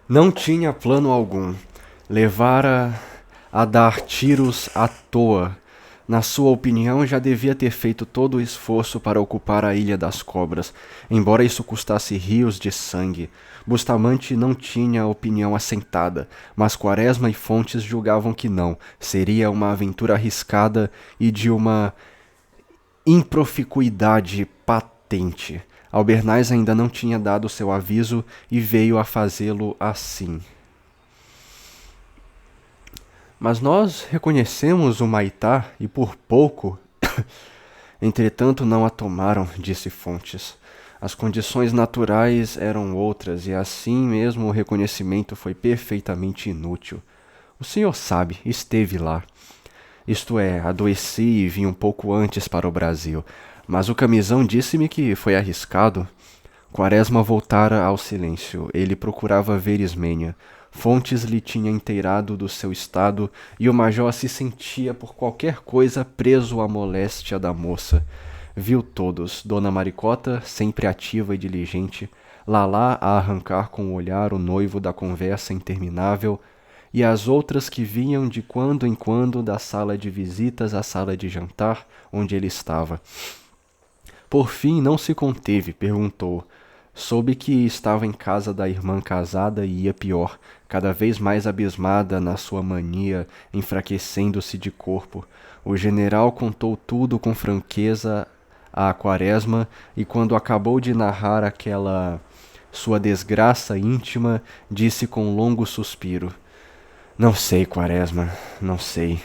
Não tinha plano algum. Levara a dar tiros à toa. Na sua opinião, já devia ter feito todo o esforço para ocupar a Ilha das Cobras, embora isso custasse rios de sangue. Bustamante não tinha opinião assentada, mas Quaresma e Fontes julgavam que não. Seria uma aventura arriscada e de uma improficuidade patente. Albernaz ainda não tinha dado seu aviso e veio a fazê-lo assim. Mas nós reconhecemos o Maitá e por pouco. Entretanto, não a tomaram, disse Fontes. As condições naturais eram outras e assim mesmo o reconhecimento foi perfeitamente inútil. O senhor sabe, esteve lá. Isto é, adoeci e vim um pouco antes para o Brasil. Mas o camisão disse-me que foi arriscado. Quaresma voltara ao silêncio. Ele procurava ver Ismênia. Fontes lhe tinha inteirado do seu estado e o major se sentia por qualquer coisa preso à moléstia da moça. Viu todos, Dona Maricota, sempre ativa e diligente, Lalá a arrancar com o olhar o noivo da conversa interminável, e as outras que vinham de quando em quando da sala de visitas à sala de jantar, onde ele estava. Por fim, não se conteve, perguntou. Soube que estava em casa da irmã casada e ia pior, cada vez mais abismada na sua mania, enfraquecendo-se de corpo. O general contou tudo com franqueza a Quaresma e quando acabou de narrar aquela sua desgraça íntima, disse com um longo suspiro: Não sei, Quaresma, não sei.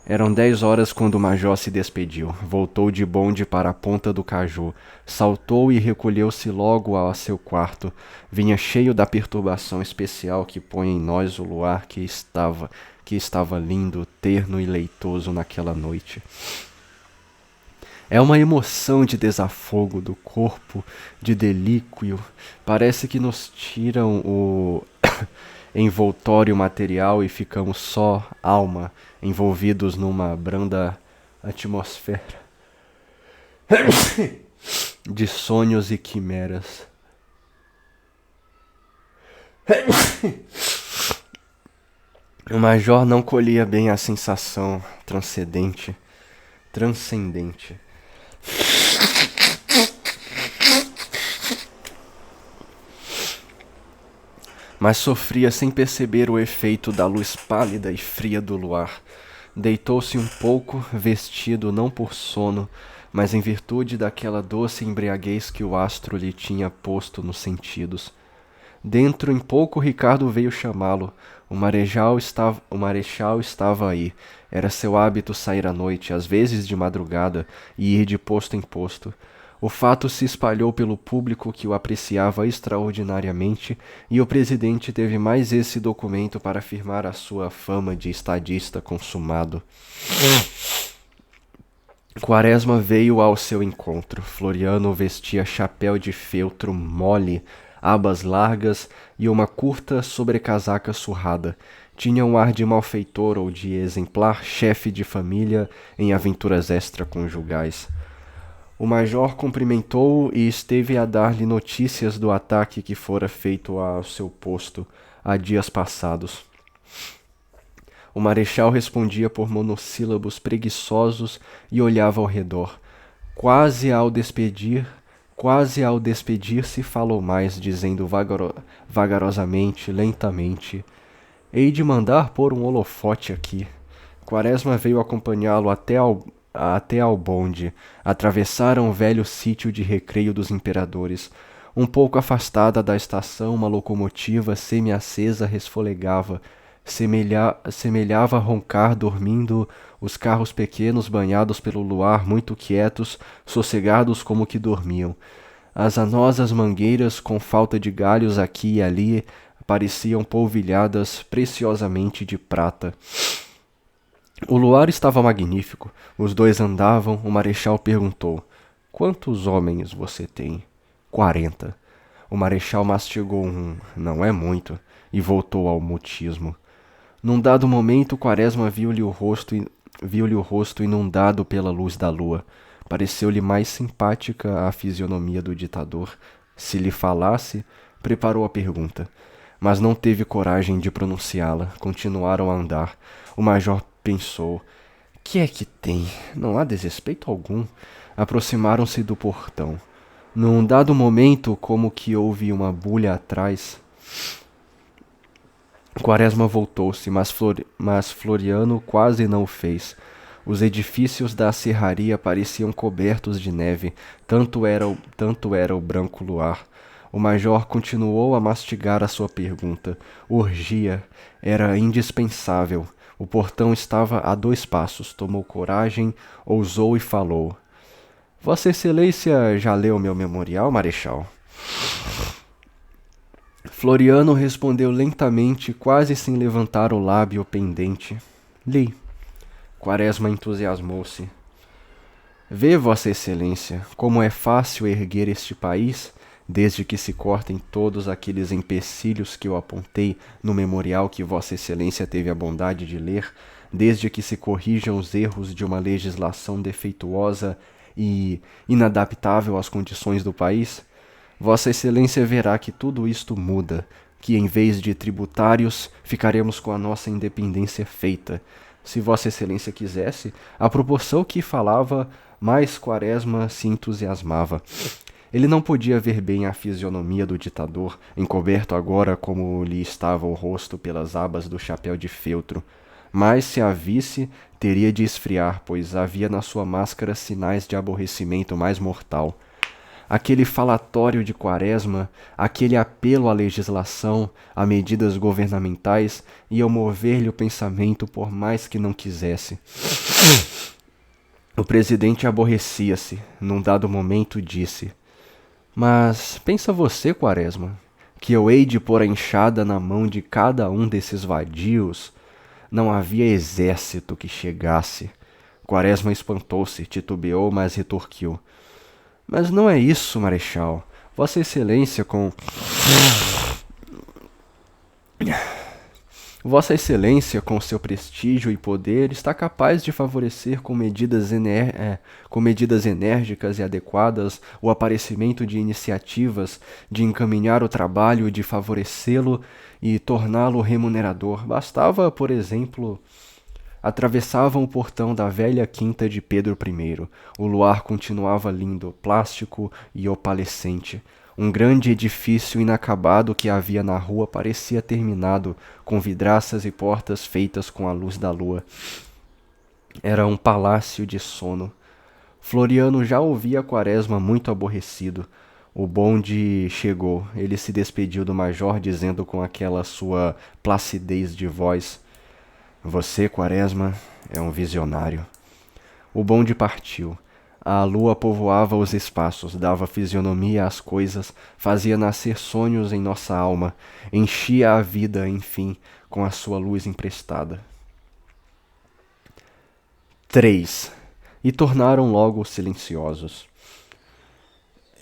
Eram 10 horas quando o major se despediu. Voltou de bonde para a ponta do caju. Saltou e recolheu-se logo a seu quarto. Vinha cheio da perturbação especial que põe em nós o luar que estava lindo, terno e leitoso naquela noite. É uma emoção de desafogo do corpo, de delíquio. Parece que nos tiram o envoltório material e ficamos só alma, envolvidos numa branda atmosfera de sonhos e quimeras. O major não colhia bem a sensação transcendente. Mas sofria sem perceber o efeito da luz pálida e fria do luar. Deitou-se um pouco, vestido não por sono, mas em virtude daquela doce embriaguez que o astro lhe tinha posto nos sentidos. Dentro em pouco Ricardo veio chamá-lo. O marechal estava aí. Era seu hábito sair à noite, às vezes de madrugada, e ir de posto em posto. O fato se espalhou pelo público que o apreciava extraordinariamente e o presidente teve mais esse documento para afirmar a sua fama de estadista consumado. Quaresma veio ao seu encontro. Floriano vestia chapéu de feltro mole, abas largas e uma curta sobrecasaca surrada. Tinha um ar de malfeitor ou de exemplar chefe de família em aventuras extraconjugais. O major cumprimentou-o e esteve a dar-lhe notícias do ataque que fora feito ao seu posto há dias passados. O marechal respondia por monossílabos preguiçosos e olhava ao redor. Quase ao despedir-se, falou mais, dizendo vagarosamente, lentamente: Hei de mandar pôr um holofote aqui. Quaresma veio acompanhá-lo até ao bonde. Atravessaram o velho sítio de recreio dos imperadores. Um pouco afastada da estação, uma locomotiva semi-acesa resfolegava. Semelhava roncar dormindo os carros pequenos banhados pelo luar, muito quietos, sossegados como que dormiam. As anosas mangueiras, com falta de galhos aqui e ali, pareciam polvilhadas preciosamente de prata. O luar estava magnífico. Os dois andavam. O marechal perguntou: Quantos homens você tem? 40. O marechal mastigou não é muito, e voltou ao mutismo. Num dado momento, Quaresma viu-lhe o rosto inundado pela luz da lua. Pareceu-lhe mais simpática a fisionomia do ditador. Se lhe falasse, preparou a pergunta: mas não teve coragem de pronunciá-la. Continuaram a andar. O major pensou: que é que tem? Não há desrespeito algum. Aproximaram-se do portão. Num dado momento, como que houve uma bulha atrás, Quaresma voltou-se, mas Floriano quase não o fez. Os edifícios da serraria pareciam cobertos de neve, tanto era o branco luar. O major continuou a mastigar a sua pergunta. Urgia, era indispensável. O portão estava a 2 passos. Tomou coragem, ousou e falou: Vossa Excelência já leu meu memorial, Marechal? Floriano respondeu lentamente, quase sem levantar o lábio pendente. Li. Quaresma entusiasmou-se. Vê, Vossa Excelência, como é fácil erguer este país, desde que se cortem todos aqueles empecilhos que eu apontei no memorial que Vossa Excelência teve a bondade de ler, desde que se corrijam os erros de uma legislação defeituosa e inadaptável às condições do país. Vossa Excelência verá que tudo isto muda, que em vez de tributários ficaremos com a nossa independência feita. Se Vossa Excelência quisesse, à proporção que falava, mais Quaresma se entusiasmava. Ele não podia ver bem a fisionomia do ditador, encoberto agora como lhe estava o rosto pelas abas do chapéu de feltro. Mas se a visse, teria de esfriar, pois havia na sua máscara sinais de aborrecimento mais mortal. Aquele falatório de Quaresma, aquele apelo à legislação, a medidas governamentais, iam mover-lhe o pensamento por mais que não quisesse. O presidente aborrecia-se. Num dado momento disse: Mas pensa você, Quaresma, que eu hei de pôr a enxada na mão de cada um desses vadios? Não havia exército que chegasse. Quaresma espantou-se, titubeou, mas retorquiu: Mas não é isso, Marechal. Vossa Excelência Vossa Excelência, com seu prestígio e poder, está capaz de favorecer com medidas enérgicas e adequadas o aparecimento de iniciativas, de encaminhar o trabalho, de favorecê-lo e torná-lo remunerador. Bastava, por exemplo, atravessavam o portão da velha quinta de Pedro I. O luar continuava lindo, plástico e opalescente. Um grande edifício inacabado que havia na rua parecia terminado, com vidraças e portas feitas com a luz da lua. Era um palácio de sono. Floriano já ouvia Quaresma muito aborrecido. O bonde chegou. Ele se despediu do major, dizendo com aquela sua placidez de voz: Você, Quaresma, é um visionário. O bonde partiu. A lua povoava os espaços, dava fisionomia às coisas, fazia nascer sonhos em nossa alma, enchia a vida, enfim, com a sua luz emprestada. 3. E tornaram logo silenciosos.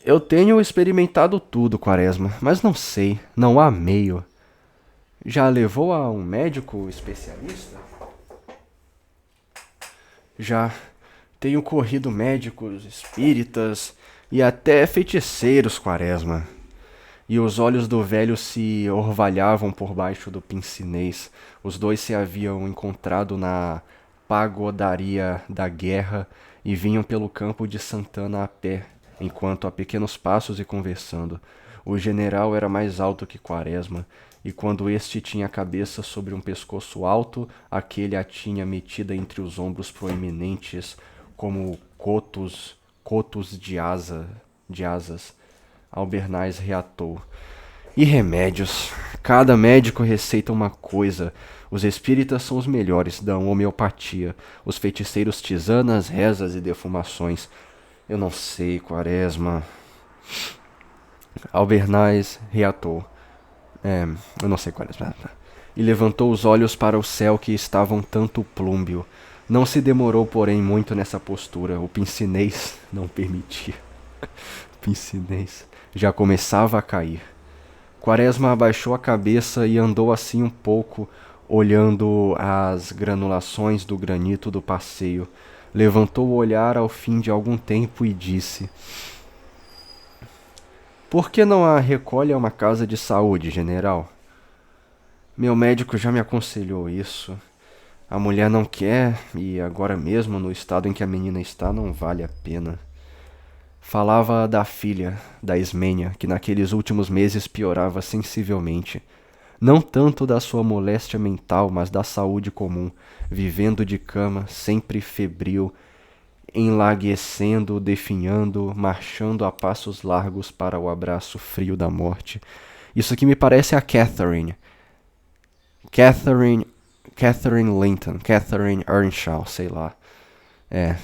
Eu tenho experimentado tudo, Quaresma, mas não sei, não há meio. Já levou a um médico especialista? Já. Tenho corrido médicos, espíritas e até feiticeiros, Quaresma. E os olhos do velho se orvalhavam por baixo do pince-nez. Os dois se haviam encontrado na pagodaria da guerra e vinham pelo campo de Santana a pé, enquanto a pequenos passos e conversando. O general era mais alto que Quaresma, e quando este tinha a cabeça sobre um pescoço alto, aquele a tinha metida entre os ombros proeminentes, como cotos de asas. Albernaz reatou: E remédios? Cada médico receita uma coisa. Os espíritas são os melhores, dão homeopatia. Os feiticeiros tisanas, rezas e defumações. Eu não sei, Quaresma. Albernaz reatou: eu não sei, Quaresma. E levantou os olhos para o céu que estava um tanto plúmbeo. Não se demorou, porém, muito nessa postura. O pince-nez não permitia. Pince-nez já começava a cair. Quaresma abaixou a cabeça e andou assim um pouco, olhando as granulações do granito do passeio. Levantou o olhar ao fim de algum tempo e disse: Por que não a recolhe a uma casa de saúde, general? Meu médico já me aconselhou isso. A mulher não quer, e agora mesmo, no estado em que a menina está, não vale a pena. Falava da filha, da Ismênia, que naqueles últimos meses piorava sensivelmente. Não tanto da sua moléstia mental, mas da saúde comum, vivendo de cama, sempre febril, enlaguecendo, definhando, marchando a passos largos para o abraço frio da morte. Isso aqui me parece a Catherine. Catherine. Catherine Linton. Catherine Earnshaw, sei lá. É.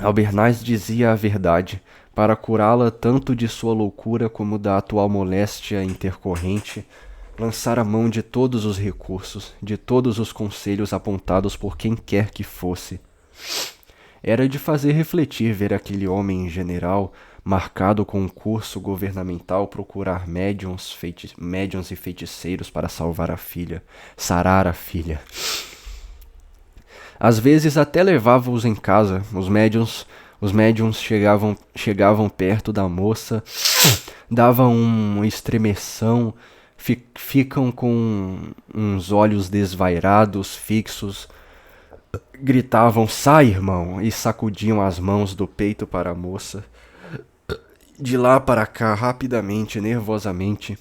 Albernaz dizia a verdade. Para curá-la tanto de sua loucura como da atual moléstia intercorrente, lançara mão de todos os recursos, de todos os conselhos apontados por quem quer que fosse. Era de fazer refletir ver aquele homem general, marcado com um curso governamental, procurar médiuns e feiticeiros para salvar a filha, sarar a filha. Às vezes até levava-os em casa. Os médiuns chegavam perto da moça, davam uma estremeção, ficam com uns olhos desvairados, fixos, gritavam: sai, irmão, e sacudiam as mãos do peito para a moça. De lá para cá, rapidamente, nervosamente,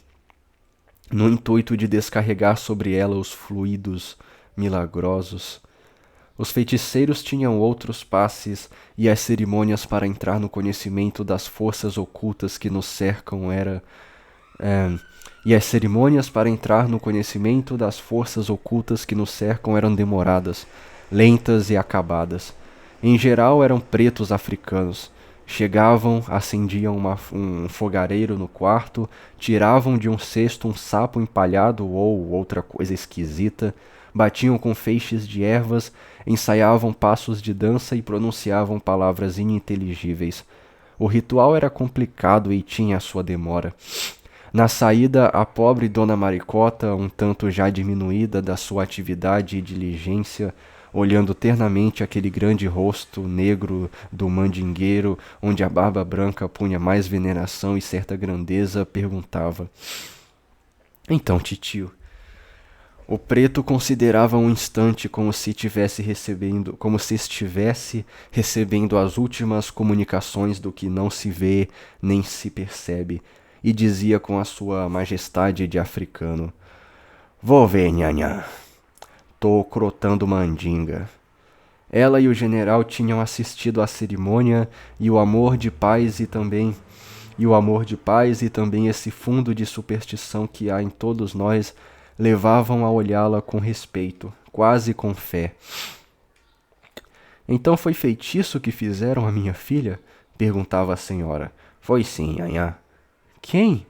no intuito de descarregar sobre ela os fluidos milagrosos. Os feiticeiros tinham outros passes, e as cerimônias para entrar no conhecimento das forças ocultas que nos cercam eram demoradas, lentas e acabadas. Em geral eram pretos africanos. Chegavam, acendiam um fogareiro no quarto, tiravam de um cesto um sapo empalhado ou outra coisa esquisita, batiam com feixes de ervas, ensaiavam passos de dança e pronunciavam palavras ininteligíveis. O ritual era complicado e tinha a sua demora. Na saída, a pobre Dona Maricota, um tanto já diminuída da sua atividade e diligência, olhando ternamente aquele grande rosto negro do mandingueiro, onde a barba branca punha mais veneração e certa grandeza, perguntava: então, titio? O preto considerava um instante como se estivesse recebendo as últimas comunicações do que não se vê nem se percebe, e dizia com a sua majestade de africano: vou ver, nhanhã. Tô crotando mandinga. Ela e o general tinham assistido à cerimônia, e o amor de paz e também esse fundo de superstição que há em todos nós levavam a olhá-la com respeito, quase com fé. Então foi feitiço que fizeram a minha filha? Perguntava a senhora. Foi sim, nhanhã. Quem?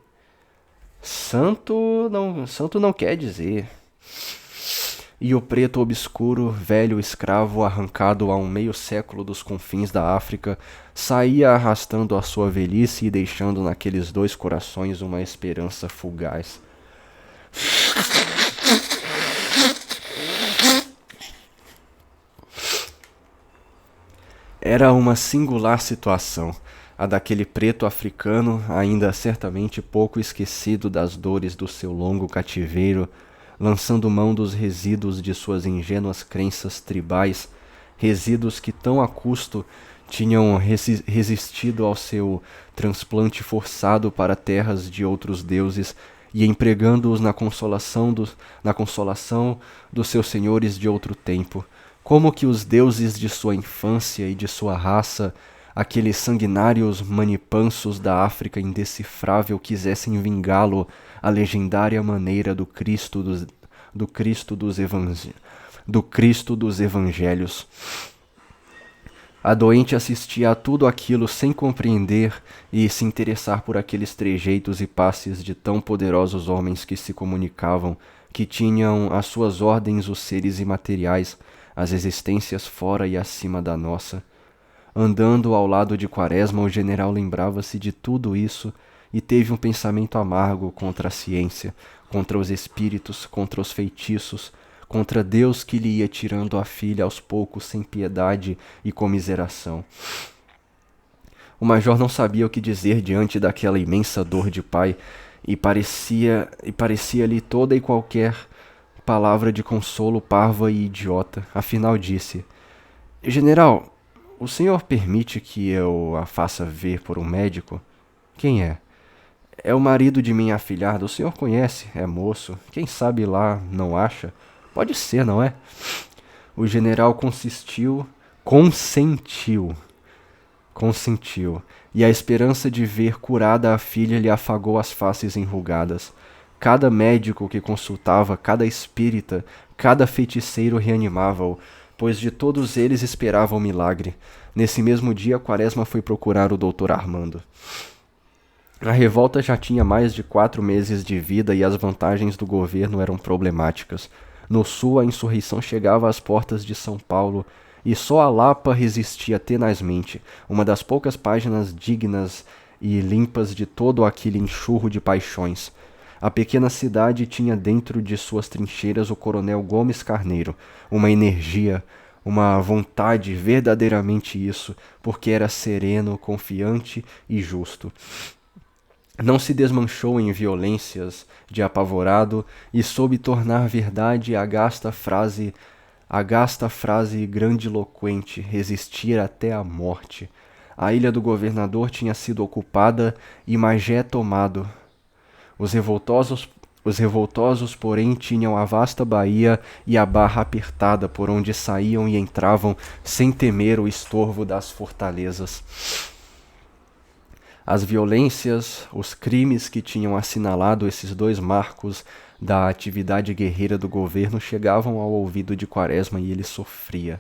Santo não quer dizer. E o preto obscuro, velho escravo arrancado há um meio século dos confins da África, saía arrastando a sua velhice e deixando naqueles dois corações uma esperança fugaz. Era uma singular situação, a daquele preto africano, ainda certamente pouco esquecido das dores do seu longo cativeiro, lançando mão dos resíduos de suas ingênuas crenças tribais, resíduos que tão a custo tinham resistido ao seu transplante forçado para terras de outros deuses e empregando-os na consolação dos seus senhores de outro tempo, como que os deuses de sua infância e de sua raça, aqueles sanguinários manipansos da África indecifrável, quisessem vingá-lo à legendária maneira do Cristo dos Evangelhos. A doente assistia a tudo aquilo sem compreender e se interessar por aqueles trejeitos e passes de tão poderosos homens que se comunicavam, que tinham às suas ordens os seres imateriais, as existências fora e acima da nossa. Andando ao lado de Quaresma, o general lembrava-se de tudo isso e teve um pensamento amargo contra a ciência, contra os espíritos, contra os feitiços, contra Deus que lhe ia tirando a filha aos poucos sem piedade e comiseração. O major não sabia o que dizer diante daquela imensa dor de pai, e parecia-lhe toda e qualquer palavra de consolo parva e idiota. Afinal disse: General, o senhor permite que eu a faça ver por um médico? Quem é? É o marido de minha afilhada. O senhor conhece? É moço. Quem sabe lá não acha? Pode ser, não é? O general consentiu, e a esperança de ver curada a filha lhe afagou as faces enrugadas. Cada médico que consultava, cada espírita, cada feiticeiro reanimava-o, pois de todos eles esperava o milagre. Nesse mesmo dia, Quaresma foi procurar o doutor Armando. A revolta já tinha mais de 4 meses de vida e as vantagens do governo eram problemáticas. No sul, a insurreição chegava às portas de São Paulo e só a Lapa resistia tenazmente, uma das poucas páginas dignas e limpas de todo aquele enxurro de paixões. A pequena cidade tinha dentro de suas trincheiras o coronel Gomes Carneiro, uma energia, uma vontade, verdadeiramente isso, porque era sereno, confiante e justo. Não se desmanchou em violências de apavorado e soube tornar verdade a gasta frase grandiloquente, resistir até a morte. A ilha do governador tinha sido ocupada e Magé tomado. Os revoltosos, porém, tinham a vasta baía e a barra apertada por onde saíam e entravam sem temer o estorvo das fortalezas. As violências, os crimes que tinham assinalado esses dois marcos da atividade guerreira do governo chegavam ao ouvido de Quaresma e ele sofria.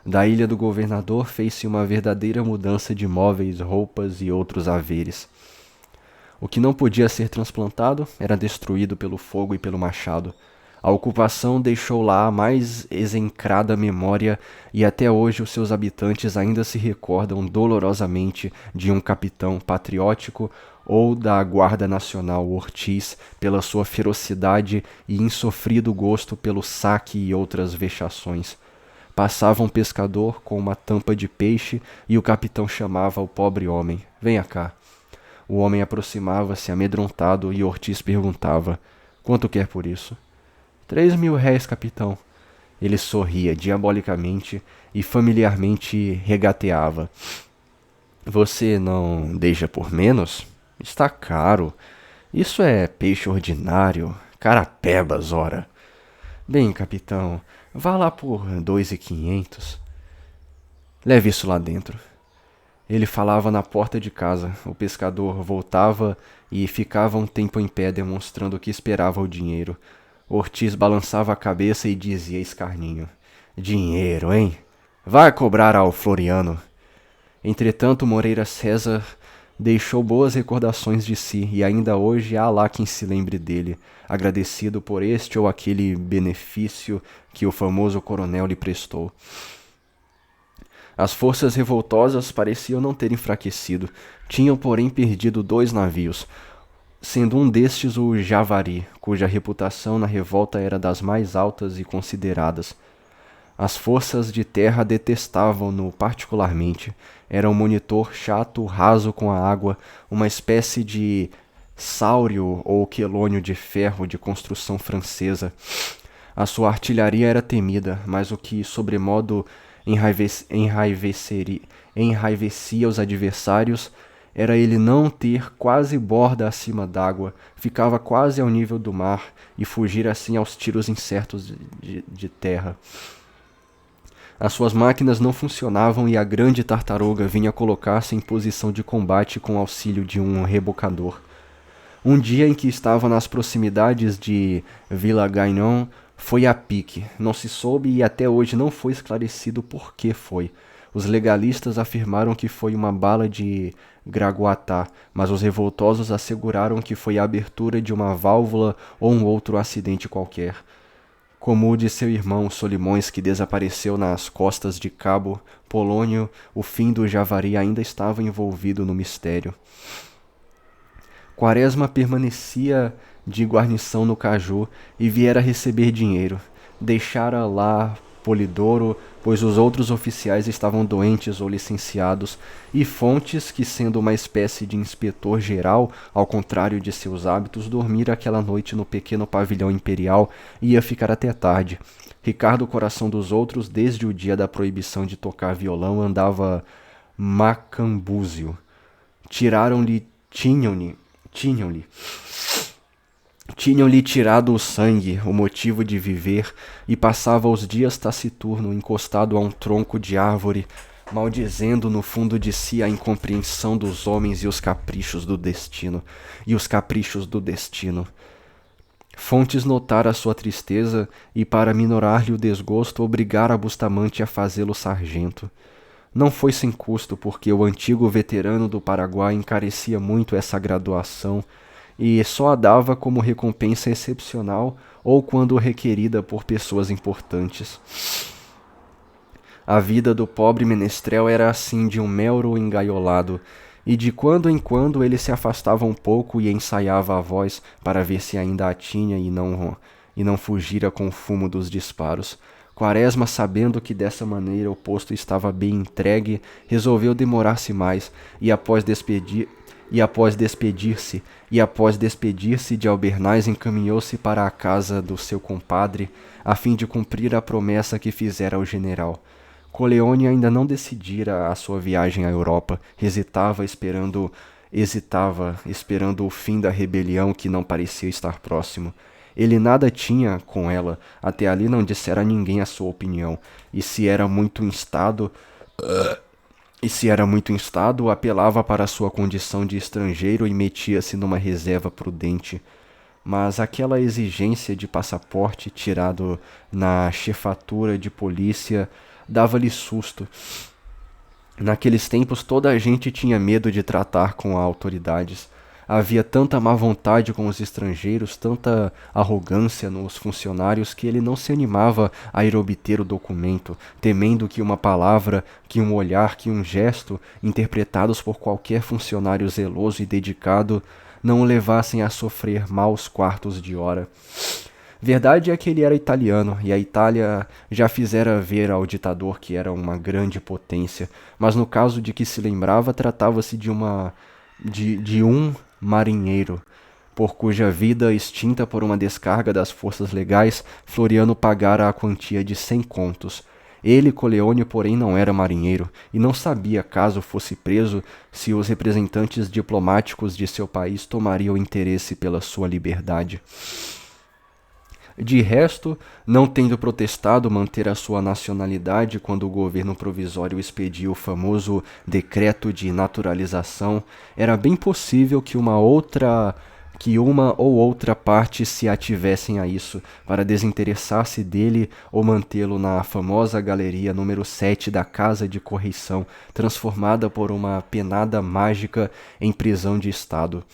Da ilha do governador fez-se uma verdadeira mudança de móveis, roupas e outros haveres. O que não podia ser transplantado era destruído pelo fogo e pelo machado. A ocupação deixou lá a mais execrada memória e até hoje os seus habitantes ainda se recordam dolorosamente de um capitão patriótico ou da Guarda Nacional Ortiz pela sua ferocidade e insofrido gosto pelo saque e outras vexações. Passava um pescador com uma tampa de peixe e o capitão chamava o pobre homem: Venha cá. O homem aproximava-se amedrontado e Ortiz perguntava: Quanto quer por isso? 3.000 réis, capitão. Ele sorria diabolicamente e familiarmente regateava. Você não deixa por menos? Está caro. Isso é peixe ordinário. Carapebas, ora. Bem, capitão, vá lá por 2.500. Leve isso lá dentro. Ele falava na porta de casa. O pescador voltava e ficava um tempo em pé demonstrando que esperava o dinheiro. Ortiz balançava a cabeça e dizia escarninho: Dinheiro, hein? Vai cobrar ao Floriano. Entretanto, Moreira César deixou boas recordações de si e ainda hoje há lá quem se lembre dele, agradecido por este ou aquele benefício que o famoso coronel lhe prestou. As forças revoltosas pareciam não ter enfraquecido, tinham porém perdido 2 navios, sendo um destes o Javari, cuja reputação na revolta era das mais altas e consideradas. As forças de terra detestavam-no particularmente. Era um monitor chato, raso com a água, uma espécie de sáurio ou quelônio de ferro de construção francesa. A sua artilharia era temida, mas o que sobremodo enraivecia os adversários era ele não ter quase borda acima d'água, ficava quase ao nível do mar e fugir assim aos tiros incertos de terra. As suas máquinas não funcionavam e a grande tartaruga vinha colocar-se em posição de combate com auxílio de um rebocador. Um dia em que estava nas proximidades de Villagagnon, foi a pique. Não se soube e até hoje não foi esclarecido por que foi. Os legalistas afirmaram que foi uma bala de Gragoatá, mas os revoltosos asseguraram que foi a abertura de uma válvula ou um outro acidente qualquer. Como o de seu irmão Solimões, que desapareceu nas costas de Cabo Polônio, o fim do Javari ainda estava envolvido no mistério. Quaresma permanecia de guarnição no Caju e viera receber dinheiro. Deixara lá Polidouro, pois os outros oficiais estavam doentes ou licenciados, e Fontes, que sendo uma espécie de inspetor-geral, ao contrário de seus hábitos, dormira aquela noite no pequeno pavilhão imperial e ia ficar até tarde. Ricardo, coração dos outros, desde o dia da proibição de tocar violão, andava macambúzio. Tiraram-lhe, tinham-lhe Tinham-lhe tirado o sangue, o motivo de viver, e passava os dias taciturno, encostado a um tronco de árvore, maldizendo no fundo de si a incompreensão dos homens e os caprichos do destino. Fontes notara sua tristeza e, para minorar-lhe o desgosto, obrigara Bustamante a fazê-lo sargento. Não foi sem custo, porque o antigo veterano do Paraguai encarecia muito essa graduação e só a dava como recompensa excepcional ou quando requerida por pessoas importantes. A vida do pobre menestrel era assim de um mero engaiolado, e de quando em quando ele se afastava um pouco e ensaiava a voz para ver se ainda a tinha e não fugira com o fumo dos disparos. Quaresma, sabendo que dessa maneira o posto estava bem entregue, resolveu demorar-se mais, e após despedir-se de Albernaz, encaminhou-se para a casa do seu compadre, a fim de cumprir a promessa que fizera ao general. Coleoni ainda não decidira a sua viagem à Europa, hesitava, esperando o fim da rebelião que não parecia estar próximo. Ele nada tinha com ela, até ali não dissera a ninguém a sua opinião, e se era muito instado, apelava para sua condição de estrangeiro e metia-se numa reserva prudente. Mas aquela exigência de passaporte tirado na chefatura de polícia dava-lhe susto. Naqueles tempos toda a gente tinha medo de tratar com autoridades. Havia tanta má vontade com os estrangeiros, tanta arrogância nos funcionários, que ele não se animava a ir obter o documento, temendo que uma palavra, que um olhar, que um gesto, interpretados por qualquer funcionário zeloso e dedicado, não o levassem a sofrer maus quartos de hora. Verdade é que ele era italiano, e a Itália já fizera ver ao ditador que era uma grande potência, mas no caso de que se lembrava, tratava-se de um marinheiro, por cuja vida, extinta por uma descarga das forças legais, Floriano pagara a quantia de 100 contos. Ele, Coleoni, porém, não era marinheiro, e não sabia, caso fosse preso, se os representantes diplomáticos de seu país tomariam interesse pela sua liberdade. De resto, não tendo protestado manter a sua nacionalidade quando o governo provisório expediu o famoso decreto de naturalização, era bem possível que uma ou outra parte se ativessem a isso, para desinteressar-se dele ou mantê-lo na famosa galeria número 7 da Casa de Correição, transformada por uma penada mágica em prisão de Estado.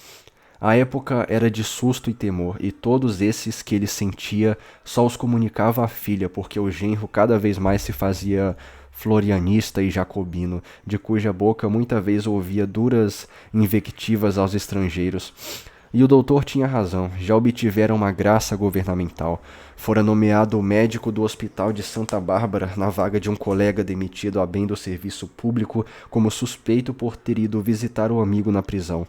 A época era de susto e temor, e todos esses que ele sentia só os comunicava à filha, porque o genro cada vez mais se fazia florianista e jacobino, de cuja boca muita vez ouvia duras invectivas aos estrangeiros. E o doutor tinha razão, já obtivera uma graça governamental. Fora nomeado médico do Hospital de Santa Bárbara, na vaga de um colega demitido a bem do serviço público, como suspeito por ter ido visitar o amigo na prisão.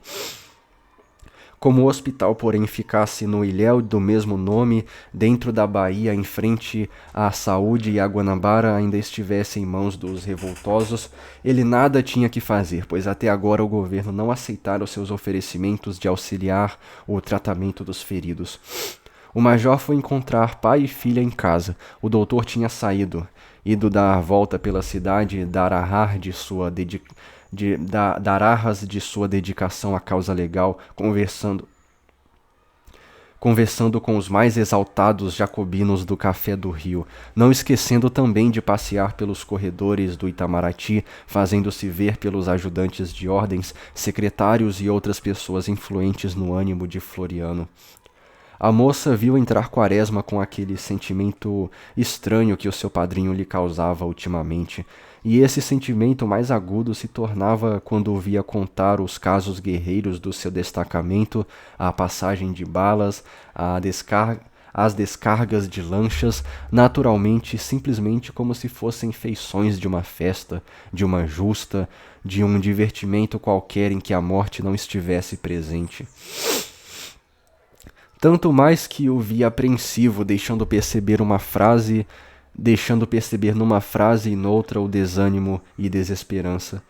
Como o hospital, porém, ficasse no ilhéu do mesmo nome, dentro da Bahia, em frente à Saúde e a Guanabara ainda estivesse em mãos dos revoltosos, ele nada tinha que fazer, pois até agora o governo não aceitara os seus oferecimentos de auxiliar o tratamento dos feridos. O major foi encontrar pai e filha em casa. O doutor tinha ido dar volta pela cidade, dar arras de sua dedicação à causa legal, conversando com os mais exaltados jacobinos do Café do Rio, não esquecendo também de passear pelos corredores do Itamaraty, fazendo-se ver pelos ajudantes de ordens, secretários e outras pessoas influentes no ânimo de Floriano. A moça viu entrar Quaresma com aquele sentimento estranho que o seu padrinho lhe causava ultimamente, e esse sentimento mais agudo se tornava quando o via contar os casos guerreiros do seu destacamento, a passagem de balas, a às descargas de lanchas, naturalmente, simplesmente como se fossem feições de uma festa, de uma justa, de um divertimento qualquer em que a morte não estivesse presente. Tanto mais que o vi apreensivo, deixando perceber numa frase e noutra o desânimo e desesperança.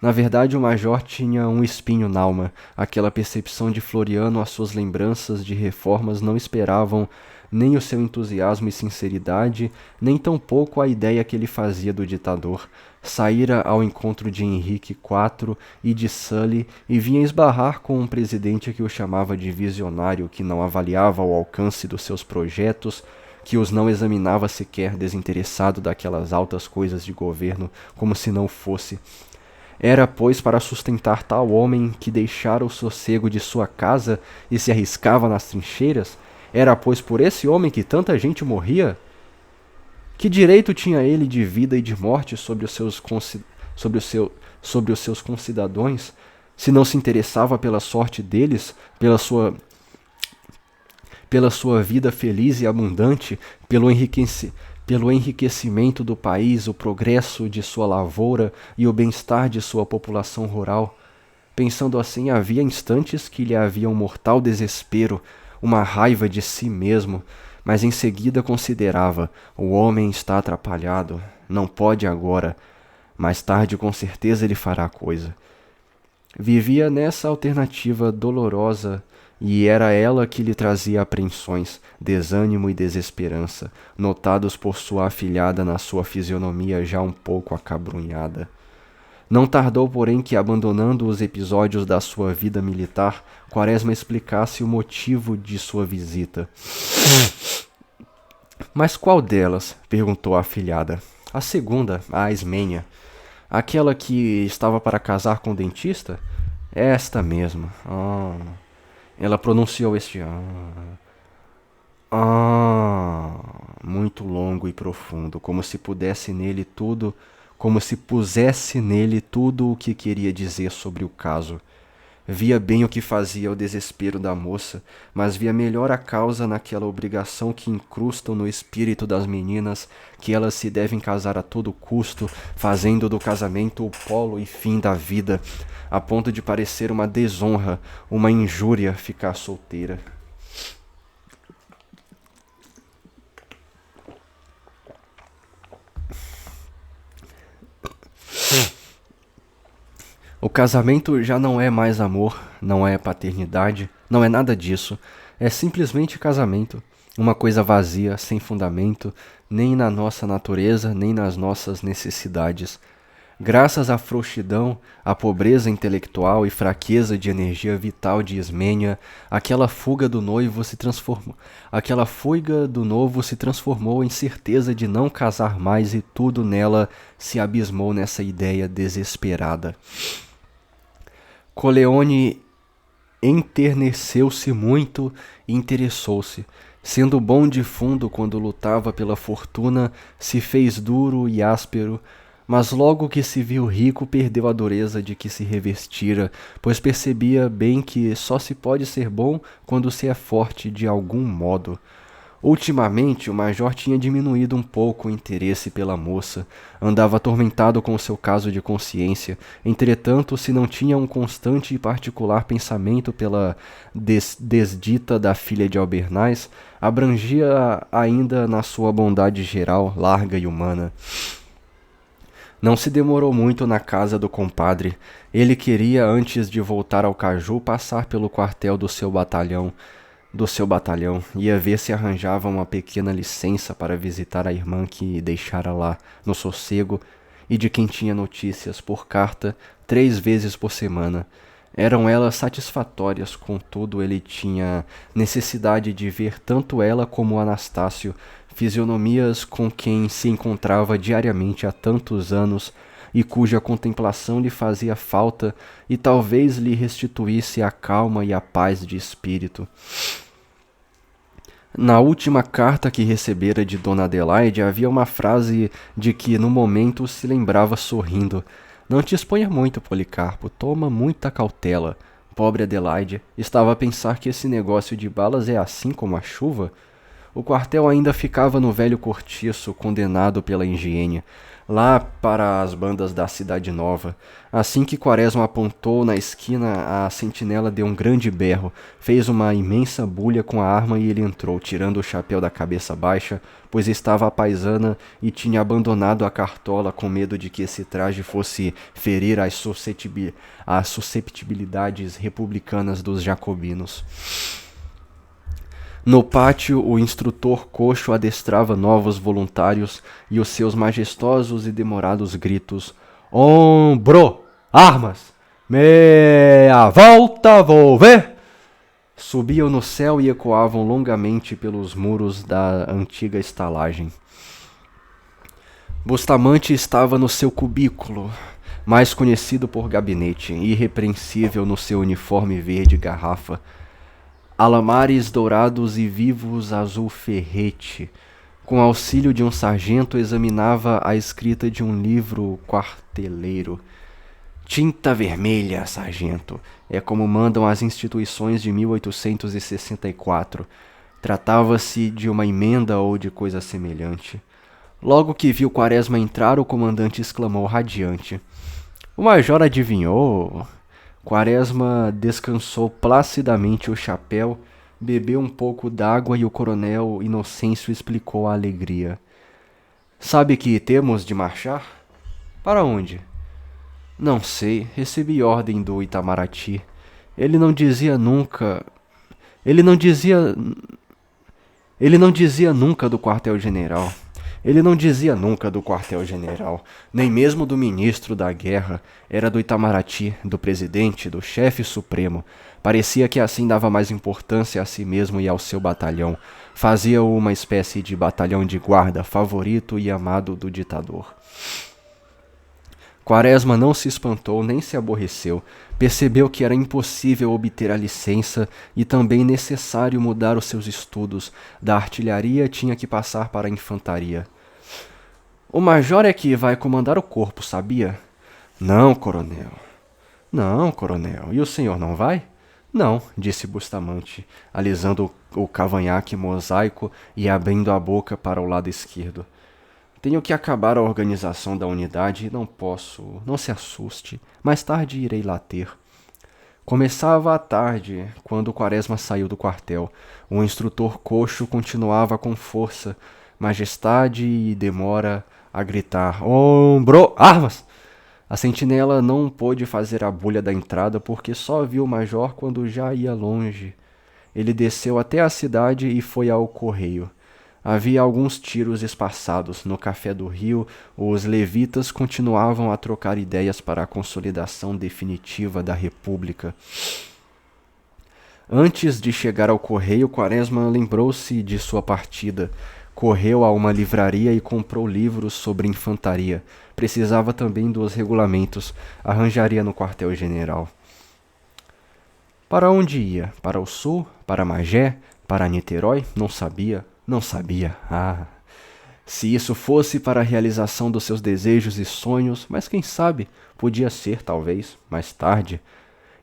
Na verdade, o major tinha um espinho nalma. Aquela percepção de Floriano, as suas lembranças de reformas não esperavam nem o seu entusiasmo e sinceridade, nem tampouco a ideia que ele fazia do ditador. Saíra ao encontro de Henrique IV e de Sully e vinha esbarrar com um presidente que o chamava de visionário, que não avaliava o alcance dos seus projetos, que os não examinava sequer desinteressado daquelas altas coisas de governo, como se não fosse. Era, pois, para sustentar tal homem que deixara o sossego de sua casa e se arriscava nas trincheiras? Era, pois, por esse homem que tanta gente morria? Que direito tinha ele de vida e de morte sobre os seus concidadãos, se não se interessava pela sorte deles, pela sua vida feliz e abundante, pelo enriquecimento do país, o progresso de sua lavoura e o bem-estar de sua população rural? Pensando assim, havia instantes que lhe havia um mortal desespero, uma raiva de si mesmo, mas em seguida considerava: o homem está atrapalhado, não pode agora, mais tarde com certeza ele fará coisa. Vivia nessa alternativa dolorosa e era ela que lhe trazia apreensões, desânimo e desesperança, notados por sua afilhada na sua fisionomia já um pouco acabrunhada. Não tardou, porém, que, abandonando os episódios da sua vida militar, Quaresma explicasse o motivo de sua visita. Mas qual delas? Perguntou a afilhada. A segunda, a Ismênia. Aquela que estava para casar com o dentista? Esta mesma. Ela pronunciou este muito longo e profundo, como se pusesse nele tudo o que queria dizer sobre o caso. Via bem o que fazia o desespero da moça, mas via melhor a causa naquela obrigação que incrustam no espírito das meninas, que elas se devem casar a todo custo, fazendo do casamento o polo e fim da vida, a ponto de parecer uma desonra, uma injúria ficar solteira. O casamento já não é mais amor, não é paternidade, não é nada disso. É simplesmente casamento. Uma coisa vazia, sem fundamento, nem na nossa natureza, nem nas nossas necessidades. Graças à frouxidão, à pobreza intelectual e fraqueza de energia vital de Ismênia, aquela fuga do novo se transformou em certeza de não casar mais e tudo nela se abismou nessa ideia desesperada. Coleone enterneceu-se muito e interessou-se. Sendo bom de fundo quando lutava pela fortuna, se fez duro e áspero, mas logo que se viu rico perdeu a dureza de que se revestira, pois percebia bem que só se pode ser bom quando se é forte de algum modo. Ultimamente, o major tinha diminuído um pouco o interesse pela moça, andava atormentado com o seu caso de consciência. Entretanto, se não tinha um constante e particular pensamento pela desdita da filha de Albernaz, abrangia ainda na sua bondade geral, larga e humana. Não se demorou muito na casa do compadre. Ele queria, antes de voltar ao Caju, passar pelo quartel do seu batalhão, ia ver se arranjava uma pequena licença para visitar a irmã que deixara lá, no sossego, e de quem tinha notícias por carta 3 vezes por semana. Eram elas satisfatórias, contudo ele tinha necessidade de ver tanto ela como Anastácio, fisionomias com quem se encontrava diariamente há tantos anos e cuja contemplação lhe fazia falta e talvez lhe restituísse a calma e a paz de espírito. Na última carta que recebera de Dona Adelaide havia uma frase de que no momento se lembrava sorrindo. Não te exponha muito, Policarpo, toma muita cautela. Pobre Adelaide, estava a pensar que esse negócio de balas é assim como a chuva? O quartel ainda ficava no velho cortiço, condenado pela higiene, lá para as bandas da Cidade Nova. Assim que Quaresma apontou na esquina, a sentinela deu um grande berro, fez uma imensa bulha com a arma e ele entrou, tirando o chapéu da cabeça baixa, pois estava à paisana e tinha abandonado a cartola com medo de que esse traje fosse ferir as susceptibilidades republicanas dos jacobinos. No pátio, o instrutor coxo adestrava novos voluntários e os seus majestosos e demorados gritos: Ombro! Armas! Meia volta, vou ver! Subiam no céu e ecoavam longamente pelos muros da antiga estalagem. Bustamante estava no seu cubículo, mais conhecido por gabinete, irrepreensível no seu uniforme verde garrafa, alamares dourados e vivos azul ferrete. Com auxílio de um sargento, examinava a escrita de um livro quarteleiro. Tinta vermelha, sargento, é como mandam as instituições de 1864. Tratava-se de uma emenda ou de coisa semelhante. Logo que viu Quaresma entrar, o comandante exclamou radiante: O major adivinhou? Quaresma descansou placidamente o chapéu, bebeu um pouco d'água e o coronel Inocêncio explicou a alegria. Sabe que temos de marchar? Para onde? Não sei, recebi ordem do Itamaraty. Ele não dizia nunca. Ele não dizia. Ele não dizia nunca do quartel-general. Ele não dizia nunca do quartel-general, nem mesmo do ministro da guerra. Era do Itamaraty, do presidente, do chefe supremo. Parecia que assim dava mais importância a si mesmo e ao seu batalhão. Fazia-o uma espécie de batalhão de guarda, favorito e amado do ditador. Quaresma não se espantou nem se aborreceu. Percebeu que era impossível obter a licença e também necessário mudar os seus estudos. Da artilharia tinha que passar para a infantaria. O major é que vai comandar o corpo, sabia? Não, coronel. Não, coronel. E o senhor não vai? Não, disse Bustamante, alisando o cavanhaque mosaico e abrindo a boca para o lado esquerdo. Tenho que acabar a organização da unidade e não posso. Não se assuste. Mais tarde irei lá ter. Começava a tarde, quando Quaresma saiu do quartel. O instrutor coxo continuava com força, majestade e demora a gritar: Ombro! Armas! A sentinela não pôde fazer a bulha da entrada porque só viu o major quando já ia longe. Ele desceu até a cidade e foi ao correio. Havia alguns tiros espaçados. No Café do Rio, os levitas continuavam a trocar ideias para a consolidação definitiva da República. Antes de chegar ao correio, Quaresma lembrou-se de sua partida. Correu a uma livraria e comprou livros sobre infantaria. Precisava também dos regulamentos. Arranjaria no quartel-general. Para onde ia? Para o sul? Para Magé? Para Niterói? Não sabia. Não sabia. Ah, se isso fosse para a realização dos seus desejos e sonhos, mas quem sabe, podia ser, talvez, mais tarde.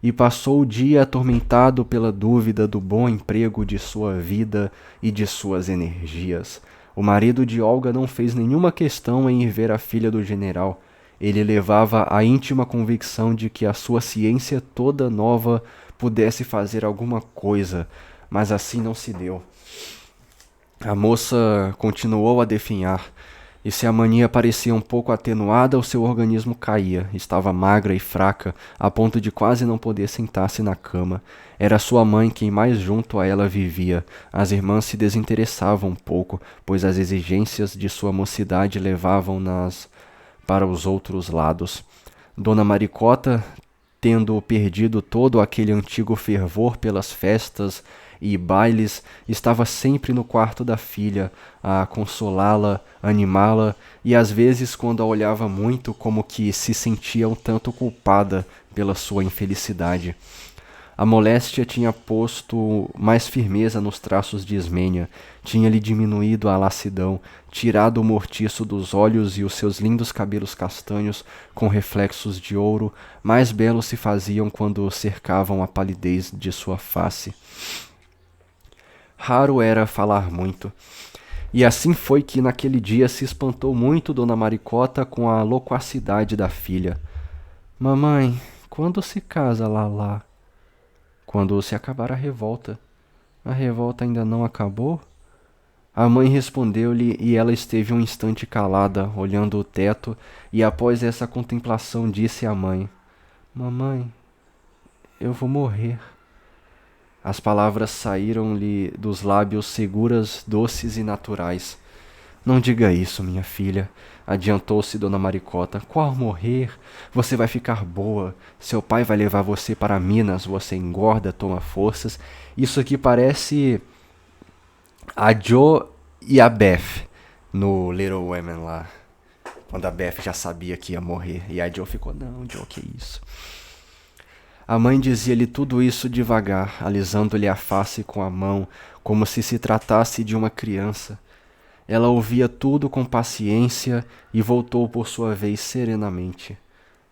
E passou o dia atormentado pela dúvida do bom emprego de sua vida e de suas energias. O marido de Olga não fez nenhuma questão em ir ver a filha do general. Ele levava a íntima convicção de que a sua ciência toda nova pudesse fazer alguma coisa, mas assim não se deu. A moça continuou a definhar, e se a mania parecia um pouco atenuada, o seu organismo caía. Estava magra e fraca, a ponto de quase não poder sentar-se na cama. Era sua mãe quem mais junto a ela vivia. As irmãs se desinteressavam um pouco, pois as exigências de sua mocidade levavam-nas para os outros lados. Dona Maricota, tendo perdido todo aquele antigo fervor pelas festas e bailes, estava sempre no quarto da filha, a consolá-la, animá-la, e às vezes, quando a olhava muito, como que se sentia um tanto culpada pela sua infelicidade. A moléstia tinha posto mais firmeza nos traços de Ismênia, tinha-lhe diminuído a lassidão, tirado o mortiço dos olhos e os seus lindos cabelos castanhos, com reflexos de ouro, mais belos se faziam quando cercavam a palidez de sua face. Raro era falar muito. E assim foi que naquele dia se espantou muito Dona Maricota com a loquacidade da filha. Mamãe, quando se casa Lalá? Quando se acabar a revolta. A revolta ainda não acabou? A mãe respondeu-lhe e ela esteve um instante calada, olhando o teto, e após essa contemplação disse à mãe: Mamãe, eu vou morrer. As palavras saíram-lhe dos lábios seguras, doces e naturais. Não diga isso, minha filha, adiantou-se Dona Maricota. Qual morrer? Você vai ficar boa. Seu pai vai levar você para Minas, você engorda, toma forças. Isso aqui parece a Joe e a Beth no Little Women lá. Quando a Beth já sabia que ia morrer. E a Joe ficou, não, Joe, que isso? A mãe dizia-lhe tudo isso devagar, alisando-lhe a face com a mão, como se tratasse de uma criança. Ela ouvia tudo com paciência e voltou por sua vez serenamente.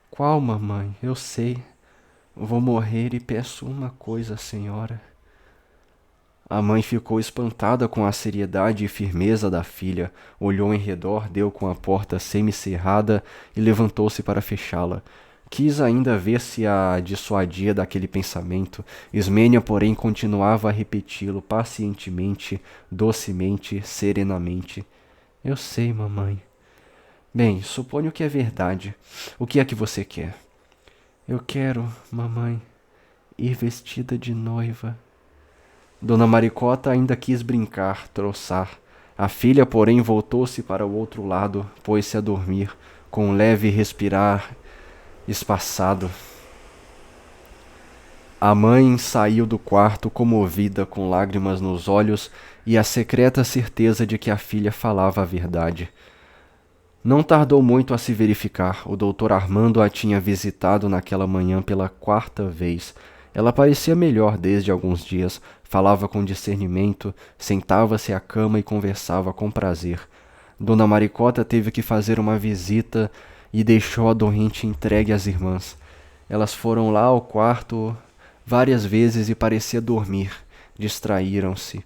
Qual, mamãe? Eu sei. Vou morrer e peço uma coisa, senhora. A mãe ficou espantada com a seriedade e firmeza da filha, olhou em redor, deu com a porta semicerrada e levantou-se para fechá-la. Quis ainda ver se a dissuadia daquele pensamento. Ismênia, porém, continuava a repeti-lo pacientemente, docemente, serenamente. Eu sei, mamãe. Bem, suponho que é verdade. O que é que você quer? Eu quero, mamãe, ir vestida de noiva. Dona Maricota ainda quis brincar, troçar. A filha, porém, voltou-se para o outro lado, pôs-se a dormir, com um leve respirar espaçado. A mãe saiu do quarto comovida, com lágrimas nos olhos e a secreta certeza de que a filha falava a verdade. Não tardou muito a se verificar. O doutor Armando a tinha visitado naquela manhã pela 4ª vez. Ela parecia melhor desde alguns dias, falava com discernimento, sentava-se à cama e conversava com prazer. Dona Maricota teve que fazer uma visita e deixou a doente entregue às irmãs. Elas foram lá ao quarto várias vezes e parecia dormir. Distraíram-se.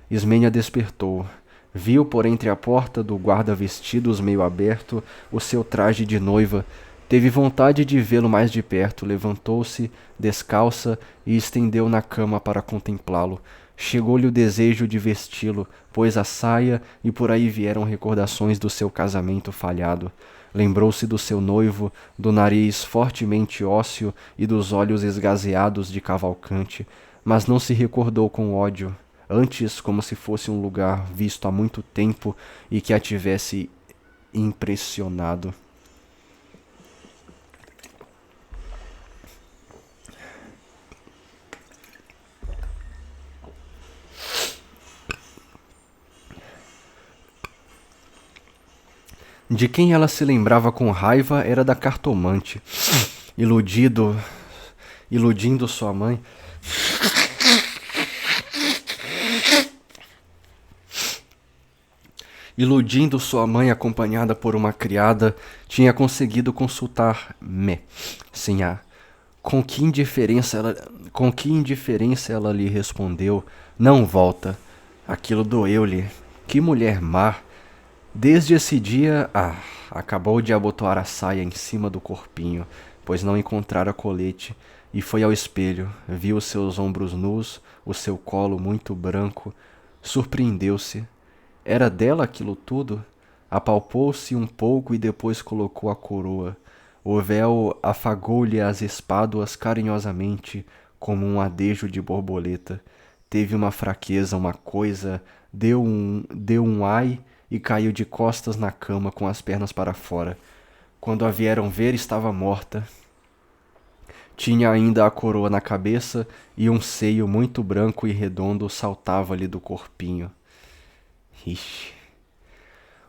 Ismênia despertou. Viu por entre a porta do guarda-vestidos meio aberto o seu traje de noiva. Teve vontade de vê-lo mais de perto. Levantou-se, descalça, e estendeu na cama para contemplá-lo. Chegou-lhe o desejo de vesti-lo, pôs a saia e por aí vieram recordações do seu casamento falhado. Lembrou-se do seu noivo, do nariz fortemente ósseo e dos olhos esgazeados de Cavalcante, mas não se recordou com ódio, antes como se fosse um lugar visto há muito tempo e que a tivesse impressionado. De quem ela se lembrava com raiva era da cartomante, iludindo sua mãe. Iludindo sua mãe acompanhada por uma criada, tinha conseguido consultar Me, sem a. Com que indiferença ela lhe respondeu: Não volta. Aquilo doeu-lhe. Que mulher má! Desde esse dia, acabou de abotoar a saia em cima do corpinho, pois não encontrara colete, e foi ao espelho, viu seus ombros nus, o seu colo muito branco, surpreendeu-se. Era dela aquilo tudo? Apalpou-se um pouco e depois colocou a coroa. O véu afagou-lhe as espáduas carinhosamente, como um adejo de borboleta. Teve uma fraqueza, uma coisa, deu um ai e caiu de costas na cama com as pernas para fora. Quando a vieram ver, estava morta. Tinha ainda a coroa na cabeça e um seio muito branco e redondo saltava-lhe do corpinho. Ixi.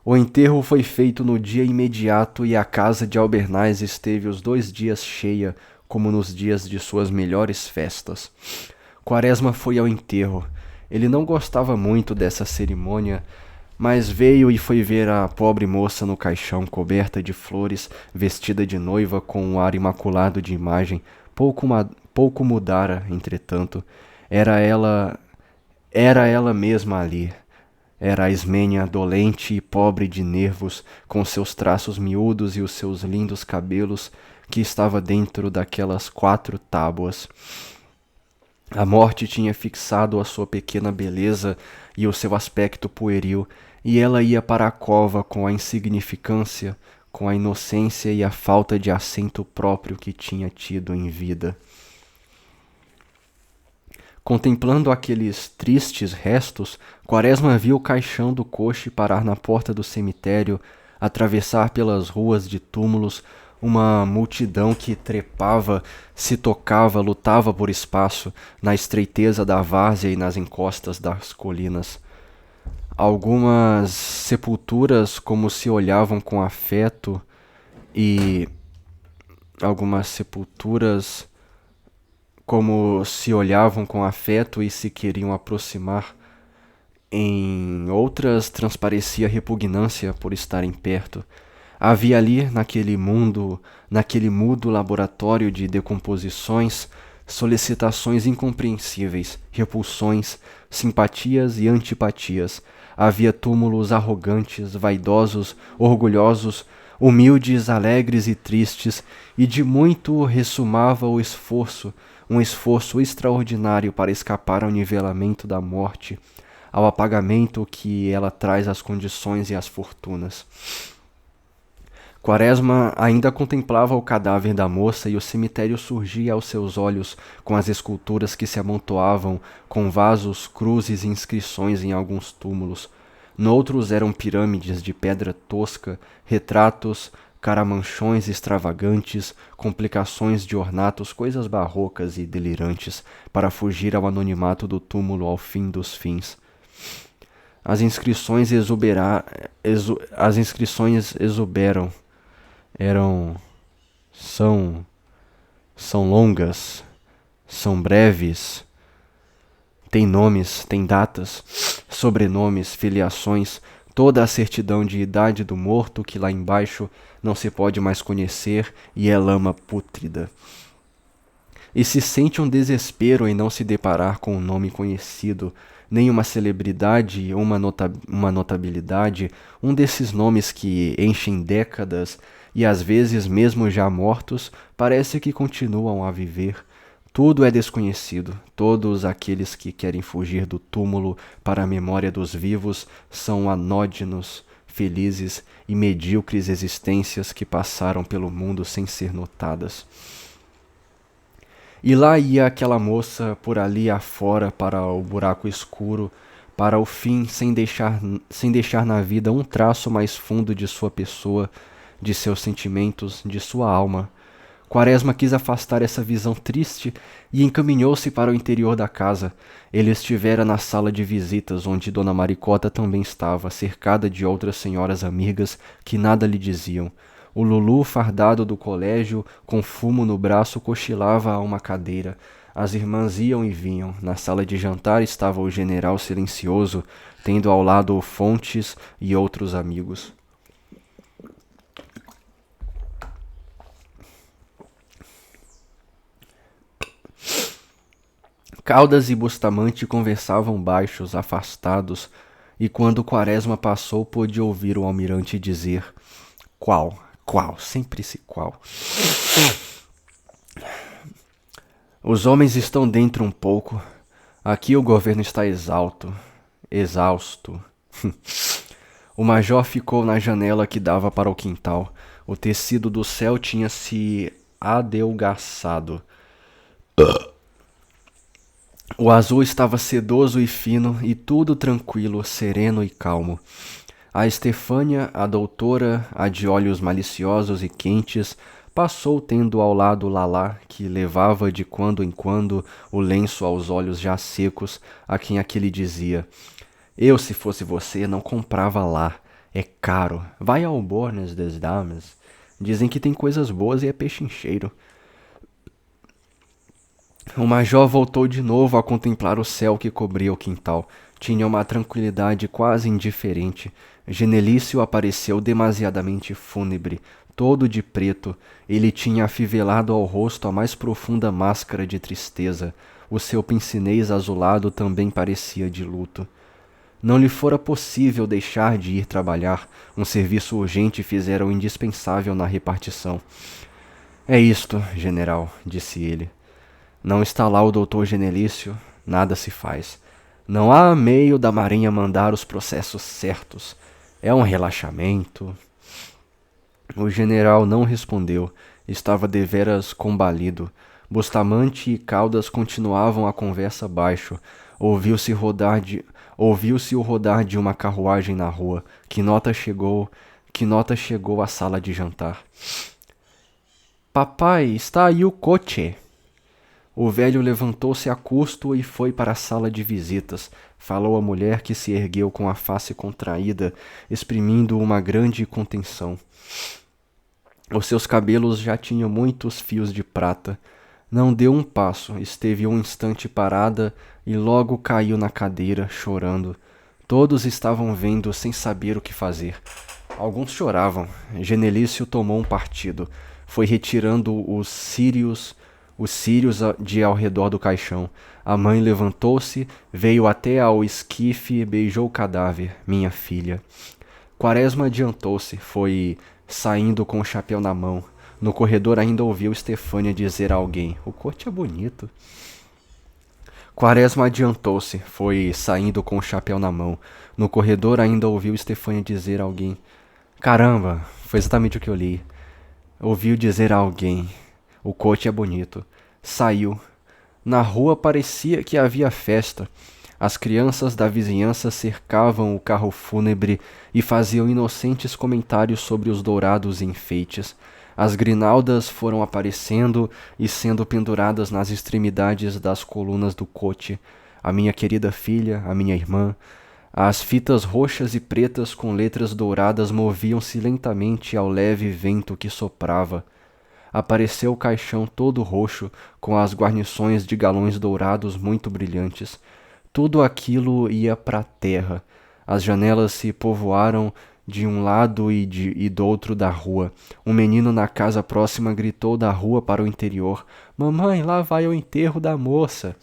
O enterro foi feito no dia imediato e a casa de Albernaz esteve os 2 dias cheia, como nos dias de suas melhores festas. Quaresma foi ao enterro. Ele não gostava muito dessa cerimônia, mas veio e foi ver a pobre moça no caixão, coberta de flores, vestida de noiva com um ar imaculado de imagem. Pouco mudara, entretanto. Era ela mesma ali. Era a Ismênia dolente e pobre de nervos, com seus traços miúdos e os seus lindos cabelos, que estava dentro daquelas 4 tábuas. A morte tinha fixado a sua pequena beleza e o seu aspecto pueril, e ela ia para a cova com a insignificância, com a inocência e a falta de acento próprio que tinha tido em vida. Contemplando aqueles tristes restos, Quaresma viu o caixão do coche parar na porta do cemitério, atravessar pelas ruas de túmulos uma multidão que trepava, se tocava, lutava por espaço, na estreiteza da várzea e nas encostas das colinas. Algumas sepulturas como se olhavam com afeto e algumas sepulturas como se olhavam com afeto e se queriam aproximar. Em outras transparecia repugnância por estarem perto. Havia ali, naquele mudo laboratório de decomposições, solicitações incompreensíveis, repulsões, simpatias e antipatias. Havia túmulos arrogantes, vaidosos, orgulhosos, humildes, alegres e tristes, e de muito ressumava o esforço, um esforço extraordinário para escapar ao nivelamento da morte, ao apagamento que ela traz às condições e às fortunas. Quaresma ainda contemplava o cadáver da moça e o cemitério surgia aos seus olhos com as esculturas que se amontoavam, com vasos, cruzes e inscrições em alguns túmulos. Noutros eram pirâmides de pedra tosca, retratos, caramanchões extravagantes, complicações de ornatos, coisas barrocas e delirantes, para fugir ao anonimato do túmulo ao fim dos fins. As inscrições exuberam. São longas, são breves, têm nomes, têm datas, sobrenomes, filiações, toda a certidão de idade do morto que lá embaixo não se pode mais conhecer e é lama pútrida. E se sente um desespero em não se deparar com um nome conhecido, nem uma celebridade ou uma notabilidade, um desses nomes que enchem décadas e às vezes, mesmo já mortos, parece que continuam a viver. Tudo é desconhecido. Todos aqueles que querem fugir do túmulo para a memória dos vivos são anódinos, felizes e medíocres existências que passaram pelo mundo sem ser notadas. E lá ia aquela moça por ali afora para o buraco escuro, para o fim, sem deixar na vida um traço mais fundo de sua pessoa, de seus sentimentos, de sua alma. Quaresma quis afastar essa visão triste e encaminhou-se para o interior da casa. Ele estivera na sala de visitas, onde Dona Maricota também estava, cercada de outras senhoras amigas que nada lhe diziam. O Lulu, fardado do colégio, com fumo no braço, cochilava a uma cadeira. As irmãs iam e vinham. Na sala de jantar estava o general silencioso, tendo ao lado Fontes e outros amigos. Caldas e Bustamante conversavam baixos, afastados, e quando Quaresma passou pôde ouvir o almirante dizer: Qual, sempre esse qual. Os homens estão dentro um pouco. Aqui o governo está exausto. O major ficou na janela que dava para o quintal. O tecido do céu tinha se adelgaçado. O azul estava sedoso e fino, e tudo tranquilo, sereno e calmo. A Estefânia, a doutora, a de olhos maliciosos e quentes, passou tendo ao lado Lalá, que levava de quando em quando o lenço aos olhos já secos, a quem aquele dizia: Eu, se fosse você, não comprava lá. É caro. Vai ao Bornes das Damas. Dizem que tem coisas boas e é pechincheiro. O major voltou de novo a contemplar o céu que cobria o quintal. Tinha uma tranquilidade quase indiferente. Genelício apareceu demasiadamente fúnebre, todo de preto. Ele tinha afivelado ao rosto a mais profunda máscara de tristeza. O seu pince-nez azulado também parecia de luto. Não lhe fora possível deixar de ir trabalhar. Um serviço urgente fizera o indispensável na repartição. É isto, general, disse ele. Não está lá o doutor Genelício, nada se faz. Não há meio da Marinha mandar os processos certos. É um relaxamento. O general não respondeu. Estava deveras combalido. Bustamante e Caldas continuavam a conversa baixo. Ouviu-se o rodar de uma carruagem na rua. Quinota chegou à sala de jantar. Papai, está aí o coche. O velho levantou-se a custo e foi para a sala de visitas. Falou à mulher, que se ergueu com a face contraída, exprimindo uma grande contenção. Os seus cabelos já tinham muitos fios de prata. Não deu um passo, esteve um instante parada e logo caiu na cadeira, chorando. Todos estavam vendo sem saber o que fazer. Alguns choravam. Genelício tomou um partido. Foi retirando os círios de ao redor do caixão. A mãe levantou-se, veio até ao esquife e beijou o cadáver. Minha filha. Quaresma adiantou-se, foi saindo com o chapéu na mão. No corredor ainda ouviu Estefânia dizer a alguém: "O cote é bonito." Quaresma adiantou-se, foi saindo com o chapéu na mão. No corredor ainda ouviu Estefânia dizer a alguém: "Caramba, foi exatamente o que eu li." Ouviu dizer a alguém: "O cote é bonito." Saiu. Na rua parecia que havia festa. As crianças da vizinhança cercavam o carro fúnebre e faziam inocentes comentários sobre os dourados enfeites. As grinaldas foram aparecendo e sendo penduradas nas extremidades das colunas do coche. A minha querida filha, a minha irmã. As fitas roxas e pretas com letras douradas moviam-se lentamente ao leve vento que soprava. Apareceu o caixão todo roxo, com as guarnições de galões dourados muito brilhantes. Tudo aquilo ia para a terra. As janelas se povoaram de um lado e do outro da rua. Um menino na casa próxima gritou da rua para o interior: "Mamãe, lá vai o enterro da moça."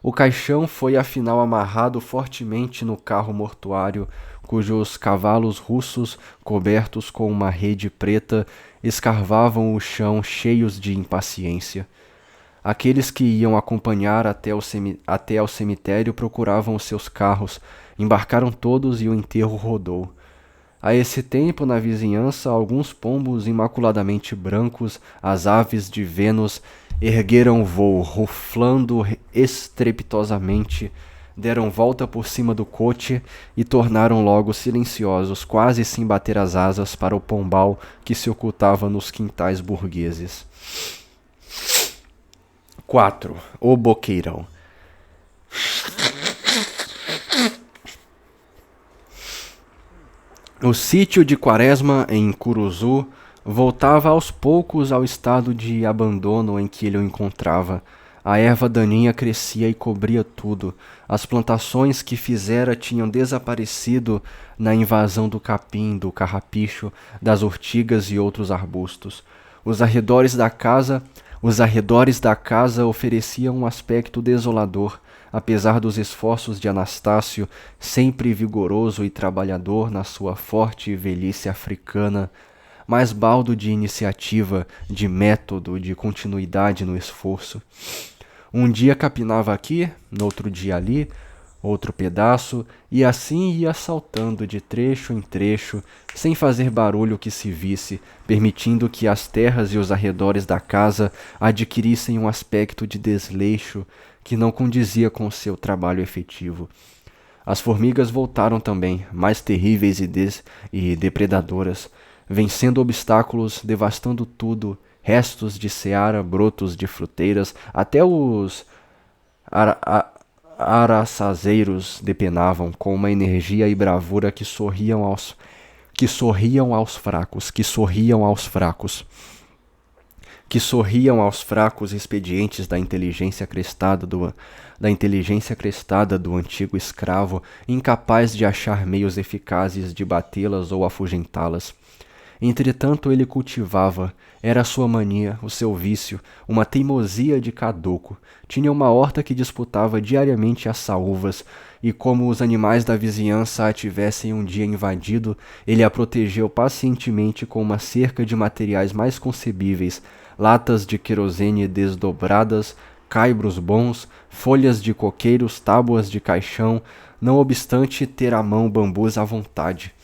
O caixão foi afinal amarrado fortemente no carro mortuário, cujos cavalos russos, cobertos com uma rede preta, escarvavam o chão cheios de impaciência. Aqueles que iam acompanhar até ao cemitério procuravam os seus carros, embarcaram todos e o enterro rodou. A esse tempo, na vizinhança, alguns pombos imaculadamente brancos, as aves de Vênus, ergueram voo, ruflando estrepitosamente, deram volta por cima do coche e tornaram logo silenciosos, quase sem bater as asas, para o pombal que se ocultava nos quintais burgueses. 4. O Boqueirão. O sítio de Quaresma, em Curuzu, voltava aos poucos ao estado de abandono em que ele o encontrava. A erva daninha crescia e cobria tudo. As plantações que fizera tinham desaparecido na invasão do capim, do carrapicho, das urtigas e outros arbustos. Os arredores da casa ofereciam um aspecto desolador, apesar dos esforços de Anastácio, sempre vigoroso e trabalhador na sua forte velhice africana, mas baldo de iniciativa, de método, de continuidade no esforço. Um dia capinava aqui, noutro dia ali, outro pedaço, e assim ia saltando de trecho em trecho, sem fazer barulho que se visse, permitindo que as terras e os arredores da casa adquirissem um aspecto de desleixo que não condizia com o seu trabalho efetivo. As formigas voltaram também, mais terríveis e depredadoras, vencendo obstáculos, devastando tudo, restos de seara, brotos de fruteiras, até os araçazeiros depenavam com uma energia e bravura que sorriam aos fracos expedientes da inteligência crestada do antigo escravo, incapaz de achar meios eficazes de batê-las ou afugentá-las. Entretanto, ele cultivava, era a sua mania, o seu vício, uma teimosia de caduco. Tinha uma horta que disputava diariamente as saúvas, e como os animais da vizinhança a tivessem um dia invadido, ele a protegeu pacientemente com uma cerca de materiais mais concebíveis, latas de querosene desdobradas, caibros bons, folhas de coqueiros, tábuas de caixão, não obstante ter à mão bambus à vontade.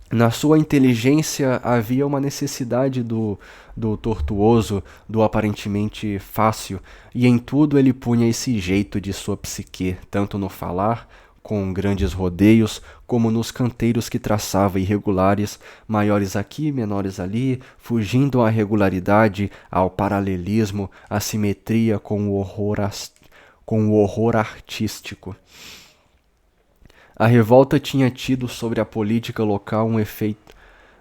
Na sua inteligência havia uma necessidade do tortuoso, do aparentemente fácil, e em tudo ele punha esse jeito de sua psique, tanto no falar, com grandes rodeios, como nos canteiros que traçava irregulares, maiores aqui, menores ali, fugindo à regularidade, ao paralelismo, à simetria com o horror artístico. A revolta tinha tido sobre a política local um efeito.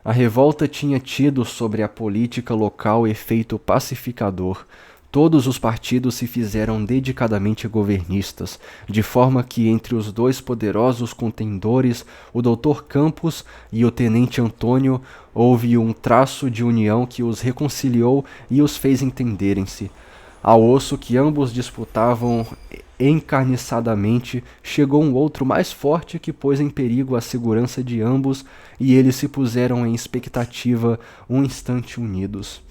A revolta tinha tido sobre a política local efeito pacificador. Todos os partidos se fizeram dedicadamente governistas, de forma que entre os dois poderosos contendores, o Dr. Campos e o Tenente Antônio, houve um traço de união que os reconciliou e os fez entenderem-se. Ao osso que ambos disputavam encarniçadamente, chegou um outro mais forte que pôs em perigo a segurança de ambos, e eles se puseram em expectativa um instante unidos.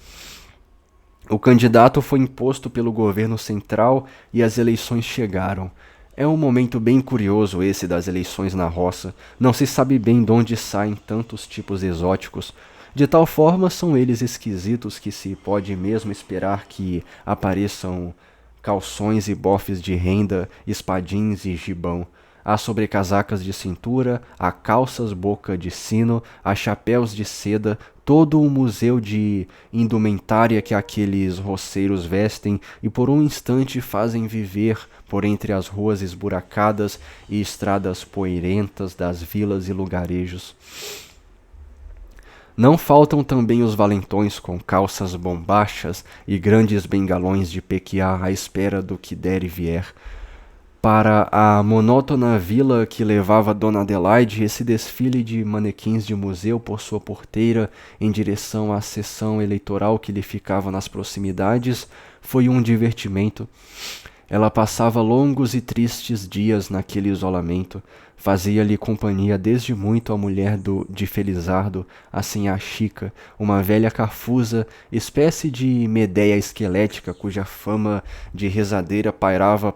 O candidato foi imposto pelo governo central e as eleições chegaram. É um momento bem curioso esse das eleições na roça. Não se sabe bem de onde saem tantos tipos exóticos. De tal forma são eles esquisitos que se pode mesmo esperar que apareçam calções e bofes de renda, espadins e gibão. Há sobrecasacas de cintura, há calças boca de sino, há chapéus de seda, todo um museu de indumentária que aqueles roceiros vestem e por um instante fazem viver por entre as ruas esburacadas e estradas poeirentas das vilas e lugarejos. Não faltam também os valentões com calças bombachas e grandes bengalões de pequiá à espera do que der e vier. Para a monótona vila que levava Dona Adelaide, esse desfile de manequins de museu por sua porteira em direção à sessão eleitoral que lhe ficava nas proximidades foi um divertimento. Ela passava longos e tristes dias naquele isolamento. Fazia-lhe companhia desde muito a mulher de Felizardo, a sinhá Chica, uma velha cafusa, espécie de Medéia esquelética cuja fama de rezadeira pairava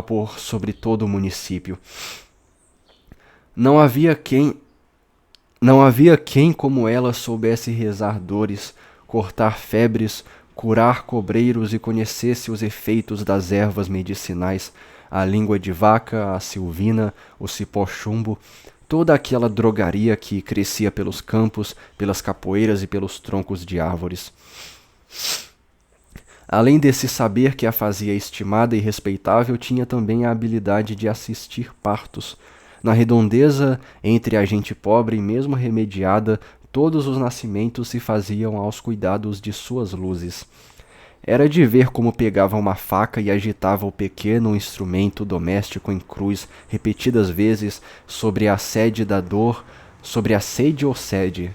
por sobre todo o município. Não havia quem como ela soubesse rezar dores, cortar febres, curar cobreiros e conhecesse os efeitos das ervas medicinais, a língua de vaca, a silvina, o cipó-chumbo, toda aquela drogaria que crescia pelos campos, pelas capoeiras e pelos troncos de árvores. Além desse saber que a fazia estimada e respeitável, tinha também a habilidade de assistir partos. Na redondeza, entre a gente pobre e mesmo remediada, todos os nascimentos se faziam aos cuidados de suas luzes. Era de ver como pegava uma faca e agitava o pequeno instrumento doméstico em cruz repetidas vezes sobre a sede da dor, sobre a sede ou sede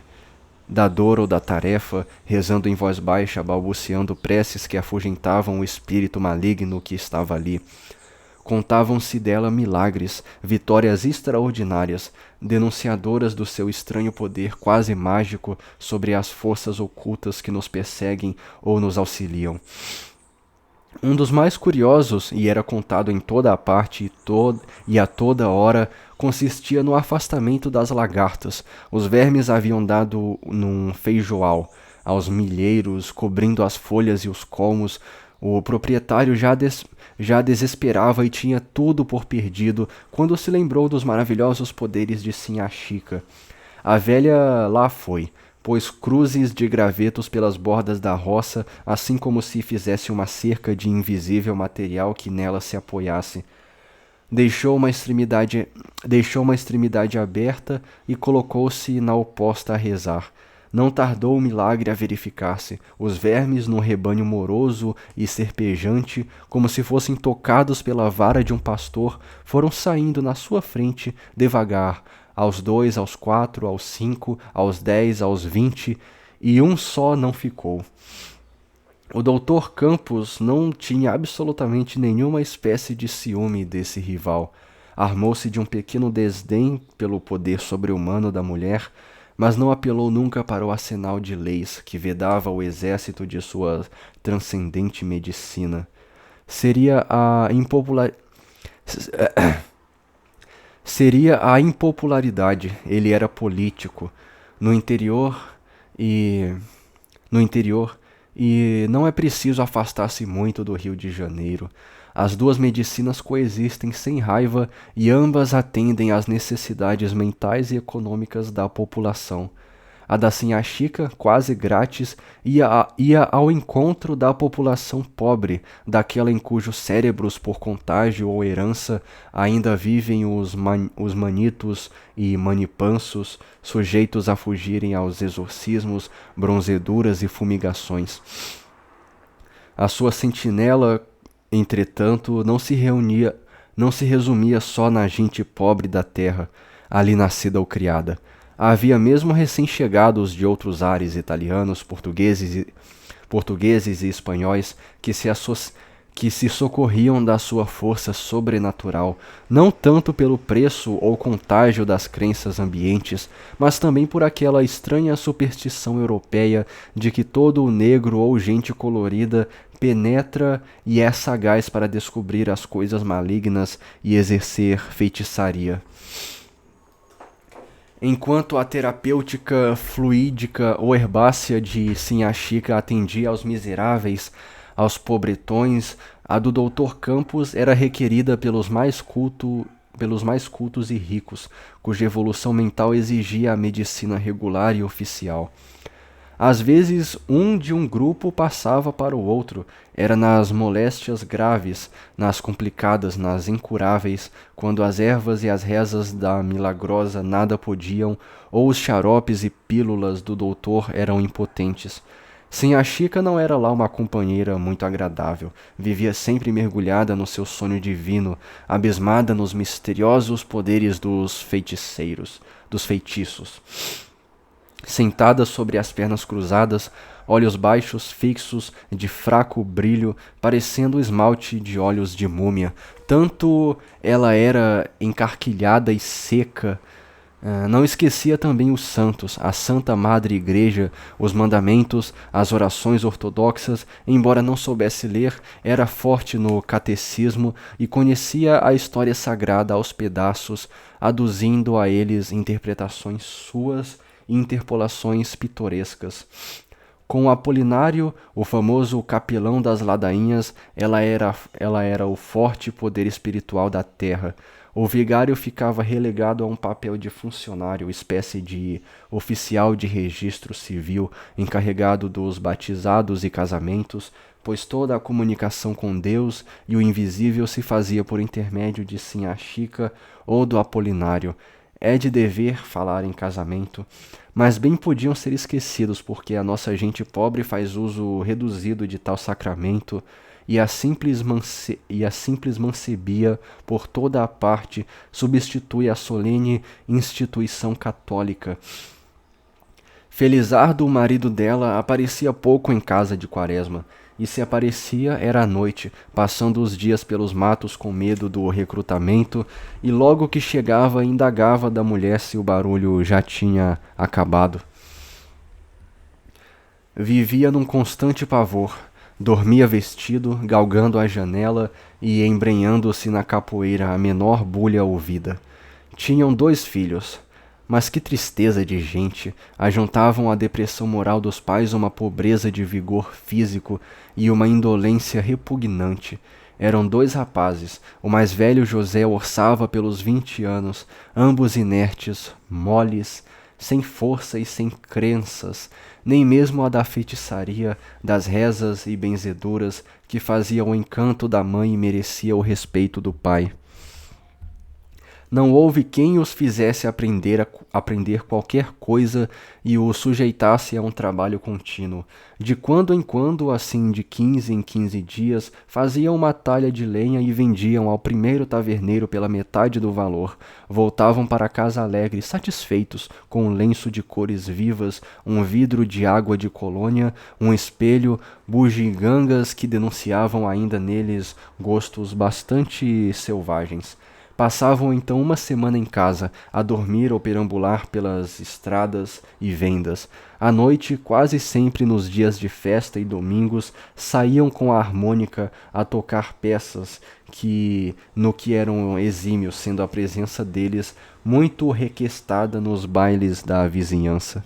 da dor ou da tarefa, rezando em voz baixa, balbuciando preces que afugentavam o espírito maligno que estava ali. Contavam-se dela milagres, vitórias extraordinárias, denunciadoras do seu estranho poder quase mágico sobre as forças ocultas que nos perseguem ou nos auxiliam. Um dos mais curiosos, e era contado em toda a parte e a toda hora, consistia no afastamento das lagartas. Os vermes haviam dado num feijoal aos milheiros, cobrindo as folhas e os colmos. O proprietário já desesperava e tinha tudo por perdido quando se lembrou dos maravilhosos poderes de Sinhá Chica. A velha lá foi, pôs cruzes de gravetos pelas bordas da roça, assim como se fizesse uma cerca de invisível material que nela se apoiasse. Deixou uma extremidade aberta e colocou-se na oposta a rezar. Não tardou o milagre a verificar-se. Os vermes, num rebanho moroso e serpejante, como se fossem tocados pela vara de um pastor, foram saindo na sua frente, devagar, aos 2, aos 4, aos 5, aos 10, aos 20, e um só não ficou. O doutor Campos não tinha absolutamente nenhuma espécie de ciúme desse rival. Armou-se de um pequeno desdém pelo poder sobre-humano da mulher, mas não apelou nunca para o arsenal de leis que vedava o exército de sua transcendente medicina. Seria a impopularidade. Ele era político no interior e no interior e não é preciso afastar-se muito do Rio de Janeiro. As duas medicinas coexistem sem raiva e ambas atendem às necessidades mentais e econômicas da população. A da Sinhá Chica, quase grátis, ia ao encontro da população pobre, daquela em cujos cérebros, por contágio ou herança, ainda vivem os manitos e manipansos, sujeitos a fugirem aos exorcismos, bronzeduras e fumigações. A sua sentinela, entretanto, não se resumia só na gente pobre da terra, ali nascida ou criada. Havia mesmo recém-chegados de outros ares, italianos, portugueses e espanhóis, que se socorriam da sua força sobrenatural, não tanto pelo preço ou contágio das crenças ambientes, mas também por aquela estranha superstição europeia de que todo o negro ou gente colorida penetra e é sagaz para descobrir as coisas malignas e exercer feitiçaria. Enquanto a terapêutica fluídica ou herbácea de Sinhá Chica atendia aos miseráveis, aos pobretões, a do Dr. Campos era requerida pelos mais cultos e ricos, cuja evolução mental exigia a medicina regular e oficial. Às vezes, um de um grupo passava para o outro. Era nas moléstias graves, nas complicadas, nas incuráveis, quando as ervas e as rezas da milagrosa nada podiam, ou os xaropes e pílulas do doutor eram impotentes. Sinhá Chica não era lá uma companheira muito agradável. Vivia sempre mergulhada no seu sonho divino, abismada nos misteriosos poderes dos feitiços. Sentada sobre as pernas cruzadas, olhos baixos, fixos, de fraco brilho, parecendo o esmalte de olhos de múmia. Tanto ela era encarquilhada e seca. Não esquecia também os santos, a Santa Madre Igreja, os mandamentos, as orações ortodoxas. Embora não soubesse ler, era forte no catecismo e conhecia a história sagrada aos pedaços, aduzindo a eles interpretações suas e interpolações pitorescas. Com Apolinário, o famoso capelão das ladainhas, ela era o forte poder espiritual da terra. O vigário ficava relegado a um papel de funcionário, espécie de oficial de registro civil, encarregado dos batizados e casamentos, pois toda a comunicação com Deus e o invisível se fazia por intermédio de Sinhá Chica ou do Apolinário. É de dever falar em casamento, mas bem podiam ser esquecidos, porque a nossa gente pobre faz uso reduzido de tal sacramento, e a simples mancebia por toda a parte substitui a solene instituição católica. Felizardo, o marido dela, aparecia pouco em casa de Quaresma, e se aparecia era à noite, passando os dias pelos matos com medo do recrutamento, e logo que chegava indagava da mulher se o barulho já tinha acabado. Vivia num constante pavor, dormia vestido, galgando a janela e embrenhando-se na capoeira a menor bulha ouvida. Tinham 2 filhos. Mas que tristeza de gente! Ajuntavam à depressão moral dos pais uma pobreza de vigor físico e uma indolência repugnante. Eram 2 rapazes. O mais velho, José, orçava pelos 20 anos, ambos inertes, moles, sem força e sem crenças, nem mesmo a da feitiçaria, das rezas e benzeduras que fazia o encanto da mãe e merecia o respeito do pai. Não houve quem os fizesse aprender qualquer coisa e os sujeitasse a um trabalho contínuo. De quando em quando, assim de 15 em 15 dias, faziam uma talha de lenha e vendiam ao primeiro taverneiro pela metade do valor. Voltavam para casa alegres, satisfeitos, com um lenço de cores vivas, um vidro de água de colônia, um espelho, bugigangas que denunciavam ainda neles gostos bastante selvagens. Passavam então uma semana em casa, a dormir ou perambular pelas estradas e vendas. À noite, quase sempre nos dias de festa e domingos, saíam com a harmônica a tocar peças no que eram exímios, sendo a presença deles muito requestada nos bailes da vizinhança.